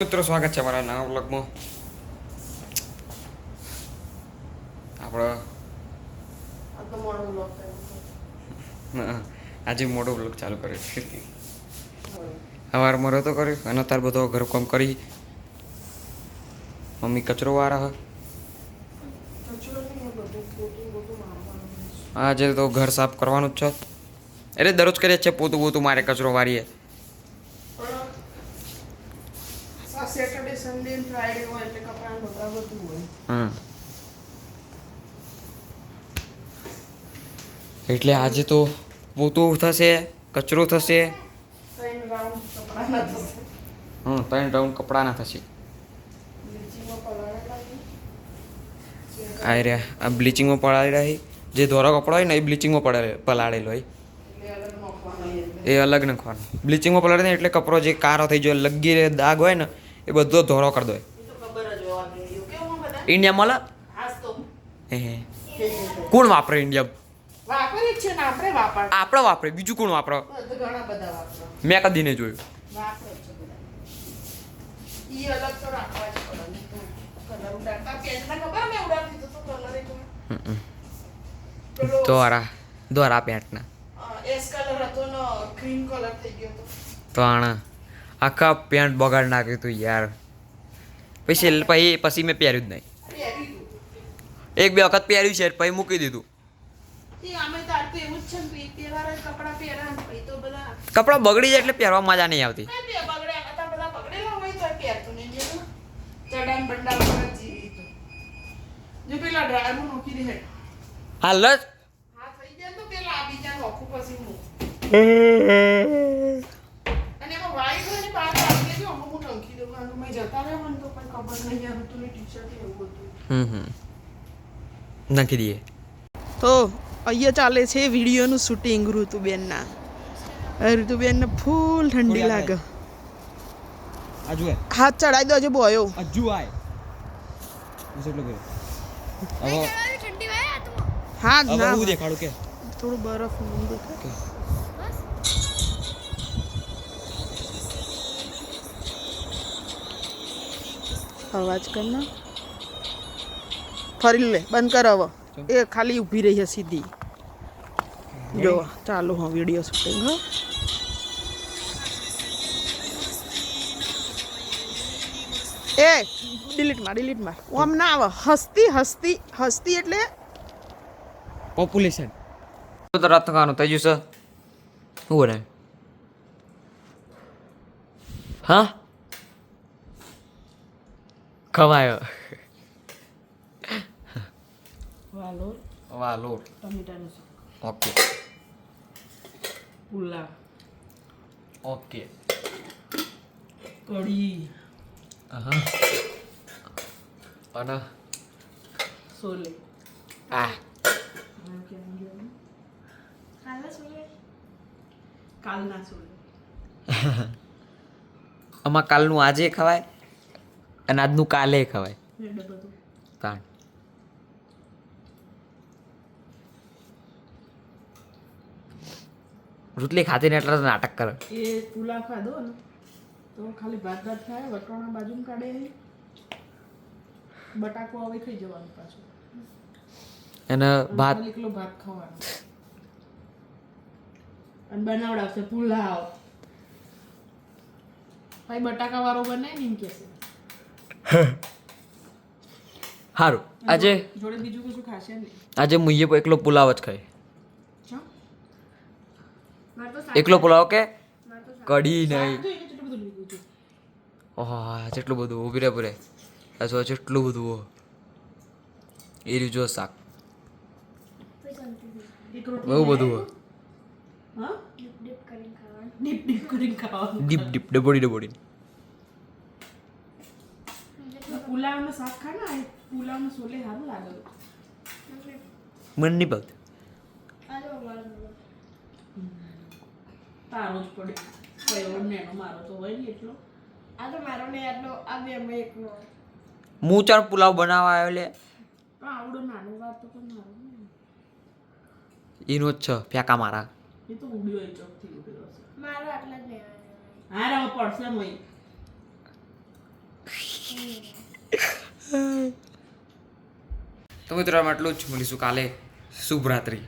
મિત્રો સ્વાગત છે અમારા નવા બ્લોગમાં. આપણે આજે મોટો બ્લોગ ચાલુ કર્યો છે. સવારમાં તો કર્યો અને તાર બધો ઘર કામ કરી મમ્મી કચરો વાળા આજે તો ઘર સાફ કરવાનું જ છે. એટલે દરરોજ કરીએ છે પોતું પોતું મારે કચરો વારીએ. સેટરડે સન્ડે ફ્રાઈડે હોય એટલે કપડાં બધા બધું હોય. એટલે આજે તો પોતું થશે, કચરો થશે, 3 રાઉન્ડ કપડાના થશે. 3 રાઉન્ડ કપડાના થશે. બ્લીચિંગમાં પલાળેલા આ રહ્યા આ બ્લીચિંગમાં પલાળેલા હોય. જે ધોરો કપડો હોય ને એ બ્લીચિંગમાં પલાળેલો હોય, એટલે અલગ નાખવાના એ અલગ નાખવાનો. બ્લીચિંગમાં પલાળે ને એટલે કપડો જે કારો થઈ જાય લગી દાગ હોય ને એ બધો ધોરો કરી દો. એ તો ખબર જ હોવા જોઈએ કેવું બધા ઇન્ડિયામાં હાસ તો કોણ વાપરે ઇન્ડિયા? વાપરી જ છે ને આપણે આપણે વાપરે, બીજું કોણ વાપરે? ઘણા બધા વાપરો મેં કદી નહીં જોયું. વાપરે છે બધા. ઈ અલગ તો રાખવા જ પડે. કલર ઉડાડતા પેન્ટના ખબર મેં ઉડાડી દીધો તો કલર એક પેલો દોરા પેન્ટના એસ કલર હતો ને ક્રીમ કલર થઈ ગયો હતો. તો આખા પેન્ટ બગાડ નાખ્યું હતું યાર. પછી મેં પહેર્યું જ નહીં. પહેરી તું એક બે વખત પહેર્યું છે પછી મૂકી દીધું. એ આમે તાર તો એવું જ છે ને તહેવાર કપડાં પહેરા ને પછી તો બધા કપડાં બગડી જાય એટલે પહેરવા મજા નહીં આવતી. કઈ બે બગડ્યા હતા બધા બગડેલા હોય તો પહેરતું નહીં જેવું ચડાન બંડાલ પર જીવી તો જો પેલા ડ્રાયરમાં નોખી દે હેઠ હાલ જ હા થઈ જાય તો પેલા આ બીજા નોખું પછી હું અને એમાં વાઈટ હોય ને બહાર આવી ગયો અમુક હું નંખી દઉં કારણ કે મેં જતા રહ્યા મને તો કોઈ ખબર નહીં યાર તું ટી-શર્ટ એવું હતું નાખી દઈએ. તો અહીંયા ચાલે છે વિડીયોનું શૂટિંગ ઋતુબેનના. ઋતુબેનને ફૂલ ઠંડી લાગે. આજુ હાથ ચડાઈ દો હજુ બોયો આજુ આય એટલું કર્યું. હા હવે ના હું દેખાડું કે થોડું બરફ નહીં દેખાય. અવાજ કરના ફરી લે બંધ કર હવે. એ ખાલી ઊભી રહી છે સીધી. જો ચાલુ હા વિડીયો શૂટિંગ હા. એ ડિલીટ માર આમ ના આવે. હસ્તી એટલે પોપ્યુલેશન તો રાત ખાવાનું થઈ ગયું છે. શું બનાવ્યું? હા ખવાયો વાલોર ટમેટાનું ઓકે પુલાવ ઓકે કઢી અને સોલે આ કાલના સોલે આમાં કાલનું આજે ખવાય અને આજનું કાલે ખવાય. એટલે બધું તાણ રોટલી ખાતી ને એટલે નાટક કરે. એ પુલાવ ખાધો ને તો ખાલી ભાત ખાય વટોણા બાજુમાં કાઢે બટાકો હવે ખાઈ જવાનું પાછું અને ભાત ખાલી કિલો ભાત ખાવાનો અને બનાવડાવશે પુલાવ ભાઈ બટાકા વાળો બને ને એમ કહેશે. સારું આજે જોડે બીજું કશું ખાશે નહીં. આજે મુઈએ એકલો પુલાવ જ ખાય. ચા એકલો પુલાવ કે કઢી નહીં. કેટલું બધું લીધું છે. ઓહ જેટલું બધું ઉભી રે પૂરે જો જેટલું બધું એ રહ્યું જો શાક એક રોટલી બહુ બધું હા ડીપ કરીને ખાવાનું ડીપ ડબોડી પુલાવનું શાક ખા ને પુલાવનું સોલે સારું લાગે. મને નહીં ભાવતું. તારો જ પડે કયો નેનો મારો તો હોય ને એટલો આ તો મારો ને એટલો આ બે અમે એકનો હું ચાર પુલાવ બનાવવા આવ્યો લે આવડો નાનો વાર તો પણ મારો એનો જ છે ફેંકા મારા. એ તો ઉડ્યો ચોકથી ઉડ્યો છે મારો આટલા જ નહીં હા રે પડશે મય તો મિત્રો આટલું જ મળીશું કાલે શુભ રાત્રિ.